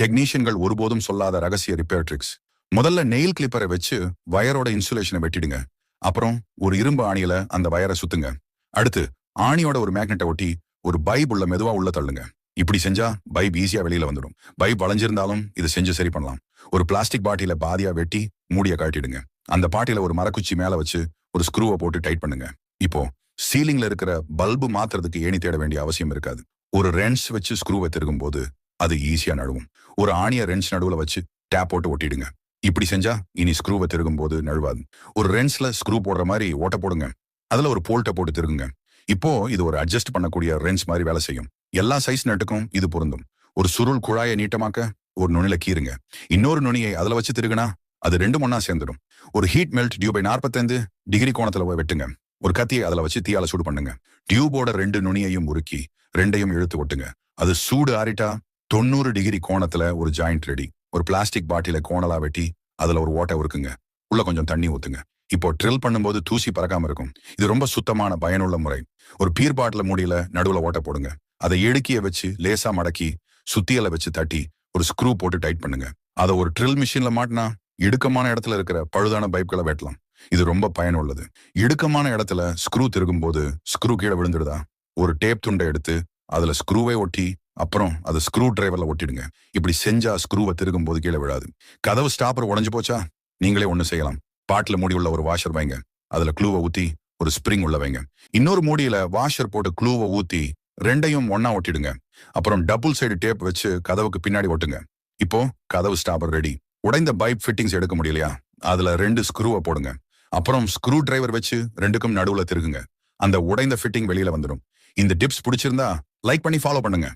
டெக்னீஷியன்கள் ஒருபோதும் சொல்லாத ரகசிய ரிப்பேர் ட்ரிக்ஸ். முதல்ல நெயில் கிளிப்பரை வச்சு வயரோட இன்சுலேஷனை வெட்டிடுங்க. அப்புறம் ஒரு இரும்பு ஆணியில அந்த வயரை சுத்துங்க. அடுத்து ஆணியோட ஒரு மேக்னெட்டை ஒட்டி ஒரு பைப் உள்ள மெதுவா உள்ள தள்ளுங்க. இப்படி செஞ்சா பைப் ஈஸியா வெளியில வந்துடும். பைப் வளைஞ்சிருந்தாலும் இது செஞ்சு சரி பண்ணலாம். ஒரு பிளாஸ்டிக் பாட்டில பாதியா வெட்டி மூடிய கழட்டிடுங்க. அந்த பாட்டில ஒரு மரக்குச்சி மேல வச்சு ஒரு ஸ்க்ரூவை போட்டு டைட் பண்ணுங்க. இப்போ சீலிங்ல இருக்கிற பல்பு மாத்துறதுக்கு ஏணி தேட வேண்டிய அவசியம் இருக்காது. ஒரு ரென்ஸ் வச்சு ஸ்க்ரூவை திருகும் போது அது ஈஸியா நழுவும். ஒரு ஆணிய ரென்ஸ் நடுவுல வச்சு டேப் போட்டு ஒட்டிடுங்க. இப்படி செஞ்சா இனி ஸ்க்ரூவை திருகும் போது நழுவாது. ஒரு ரென்ஸ்ல ஸ்க்ரூ போடுற மாதிரி ஓட்ட போடுங்க. அதுல ஒரு போல்ட்டை போட்டு திருகுங்க. இப்போ இது ஒரு அட்ஜஸ்ட் பண்ணக்கூடிய ரென்ஸ் மாதிரி வேலை செய்யும். எல்லா சைஸ் நட்டுக்கும் இது பொருந்தும். ஒரு சுருள் குழாயை நீட்டமாக்க ஒரு நுனில கீறுங்க. இன்னொரு நுனியை அதுல வச்சு திருகுனா அது ரெண்டும் ஒன்னா சேர்ந்துடும். ஒரு ஹீட் மெல்ட் டியூபை 45 டிகிரி கோணத்துல வெட்டுங்க. ஒரு கத்தியை அதுல வச்சு தீயால சூடு பண்ணுங்க. டியூபோட 2 நுனியையும் உருக்கி ரெண்டையும் இழுத்து ஒட்டுங்க. அது சூடு ஆறிட்டா 90 டிகிரி கோணத்துல ஒரு ஜாயிண்ட் ரெடி. ஒரு பிளாஸ்டிக் பாட்டில கோணலா வெட்டி அதுல ஒரு ஓட்டை உருக்குங்க. உள்ள கொஞ்சம் தண்ணி ஊத்துங்க. இப்போ ட்ரில் பண்ணும்போது தூசி பறக்காம இருக்கும். இது ரொம்ப சுத்தமான பயனுள்ள முறை. ஒரு பீர் பாட்டில மூடியில நடுவுல ஓட்டை போடுங்க. அதை இடுக்கிய வச்சு லேசா மடக்கி சுத்தியலை வச்சு தட்டி ஒரு ஸ்க்ரூ போட்டு டைட் பண்ணுங்க. அதை ஒரு ட்ரில் மிஷின்ல மாட்டினா இடுக்கமான இடத்துல இருக்கிற பழுதான பைப்களை வெட்டலாம். இது ரொம்ப பயனுள்ளது. இடுக்கமான இடத்துல ஸ்க்ரூ திருகும் போது ஸ்க்ரூ கீழே விழுந்துடுதா, ஒரு டேப் துண்டை எடுத்து அதுல ஸ்க்ரூவை ஒட்டி அப்புறம் அதை ஸ்க்ரூ டிரைவர்ல ஒட்டிடுங்க. இப்படி செஞ்சா ஸ்க்ரூவை திருகும் போது கீழே விழாது. கதவு ஸ்டாப்பர் உடஞ்சு போச்சா நீங்களே ஒண்ணு செய்யலாம். பாட்டில மூடி உள்ள ஒரு வாஷர் வைங்க. அதுல க்ளூவை ஊத்தி ஒரு ஸ்ப்ரிங் உள்ள வைங்க. இன்னொரு மூடியில வாஷர் போட்டு க்ளூவை ஊத்தி ரெண்டையும் ஒன்னா ஒட்டிடுங்க. அப்புறம் டபுள் சைடு டேப் வச்சு கதவுக்கு பின்னாடி ஒட்டுங்க. இப்போ கதவு ஸ்டாப்பர் ரெடி. உடைந்த பைப் ஃபிட்டிங்ஸ் எடுக்க முடியலையா, அதுல 2 ஸ்க்ரூவை போடுங்க. அப்புறம் ஸ்க்ரூ டிரைவர் வச்சு ரெண்டுக்கும் நடுவுல திருகுங்க. அந்த உடைந்த ஃபிட்டிங் வெளியில வந்துடும். இந்த டிப்ஸ் பிடிச்சிருந்தா லைக் பண்ணி ஃபாலோ பண்ணுங்க.